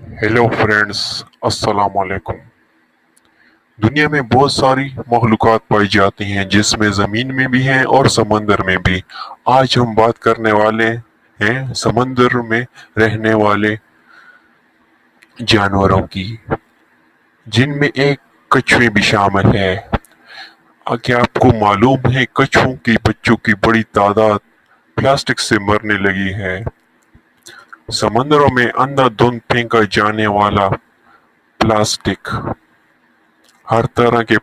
Hello friends, السلام علیکم۔ دنیا میں بہت ساری مخلوقات پائی جاتی ہیں، جس میں زمین میں بھی ہیں اور سمندر میں بھی۔ آج ہم بات کرنے والے ہیں سمندر میں رہنے والے جانوروں کی، جن میں ایک کچھوے بھی شامل ہے۔ کیا آپ کو معلوم ہے کچھووں کی بچوں کی بڑی تعداد پلاسٹک سے مرنے لگی ہے؟ سمندروں میں اندھا دھند پھینکا جانے والا پلاسٹک ہر طرح کے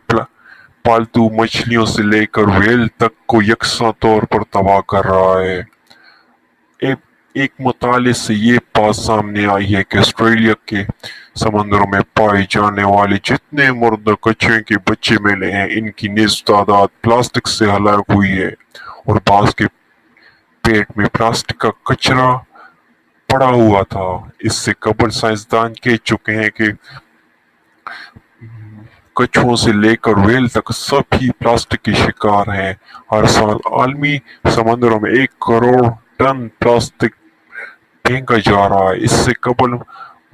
پالتو مچھلیوں سے لے کر ویل تک کو یکساں طور پر تباہ کر رہا ہے۔ ایک مطالعے سے یہ بات سامنے آئی ہے کہ آسٹریلیا کے سمندروں میں پائے جانے والے جتنے مردہ کچھوے کے بچے ملے ہیں، ان کی نصف تعداد پلاسٹک سے ہلاک ہوئی ہے، اور بعض کے پیٹ میں پلاسٹک کا کچرا پڑا ہوا تھا۔ اس سے قبل سائنسدان کہہ چکے ہیں کہ کچھووں سے لے کر ویل تک سب ہی پلاسٹک کے شکار ہیں۔ ہر سال عالمی سمندروں میں 1 کروڑ ٹن پلاسٹک پھینکا جا رہا ہے۔ اس سے قبل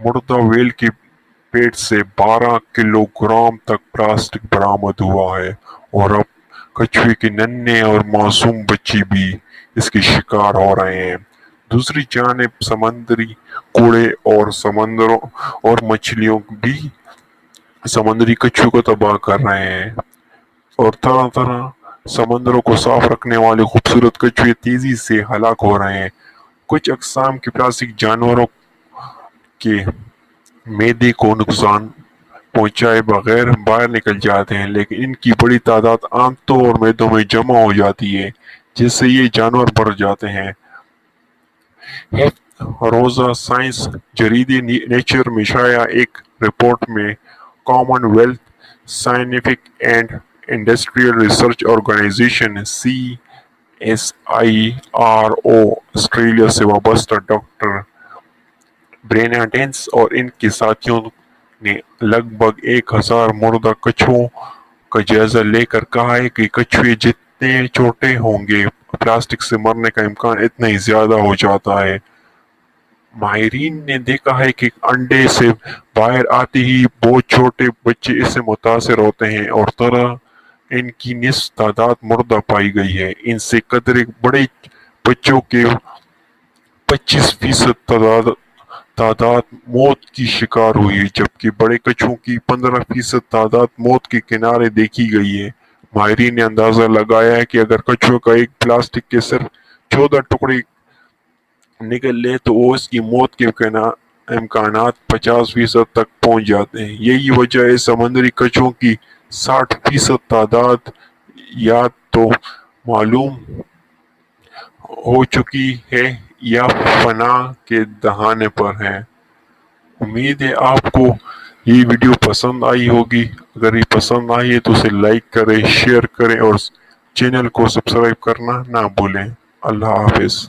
مردہ ویل کے پیٹ سے 12 کلو گرام تک پلاسٹک برآمد ہوا ہے، اور اب کچھوے کے ننھے اور معصوم بچے بھی اس کے شکار ہو رہے ہیں۔ دوسری جانب سمندری کوڑے اور سمندروں اور مچھلیوں بھی سمندری کچھووں کو تباہ کر رہے ہیں، اور طرح طرح سمندروں کو صاف رکھنے والے خوبصورت کچھوے تیزی سے ہلاک ہو رہے ہیں۔ کچھ اقسام کے پلاسٹک جانوروں کے معدے کو نقصان پہنچائے بغیر باہر نکل جاتے ہیں، لیکن ان کی بڑی تعداد آنتوں اور معدوں میں جمع ہو جاتی ہے، جس سے یہ جانور مر جاتے ہیں۔ روزہ سائنس جریدے نیچر میں شائع ایک رپورٹ میں Commonwealth scientific and industrial research organisation CSIRO Australia سے وابستہ ڈاکٹر برینا ڈینس اور ان کے ساتھیوں نے لگ بھگ 1000 مردہ کچھووں کا جائزہ لے کر کہا ہے کہ کچھوے جتنے چھوٹے ہوں گے، پلاسٹک سے مرنے کا امکان اتنا ہی زیادہ ہو جاتا ہے۔ ماہرین نے دیکھا ہے کہ انڈے سے باہر آتے ہی بہت چھوٹے بچے اس سے متاثر ہوتے ہیں، اور طرح ان کی نصف تعداد مردہ پائی گئی ہے۔ ان سے قدرے بڑے بچوں کے 25% تعداد موت کی شکار ہوئی ہے، جبکہ بڑے کچھووں کی 15% تعداد موت کے کنارے دیکھی گئی ہے۔ ماہرین نے اندازہ لگایا ہے کہ اگر کچھوے کا ایک پلاسٹک کے صرف 14 ٹکڑے نکل لے تو وہ اس کی موت کے امکانات 50% تک پہنچ جاتے ہیں۔ یہی وجہ ہے سمندری کچھووں کی 60% تعداد یا تو معلوم ہو چکی ہے یا فنا کے دہانے پر ہے۔ امید ہے آپ کو یہ ویڈیو پسند آئی ہوگی۔ اگر یہ پسند آئی ہے تو اسے لائک کریں، شیئر کریں اور چینل کو سبسکرائب کرنا نہ بھولیں۔ اللہ حافظ۔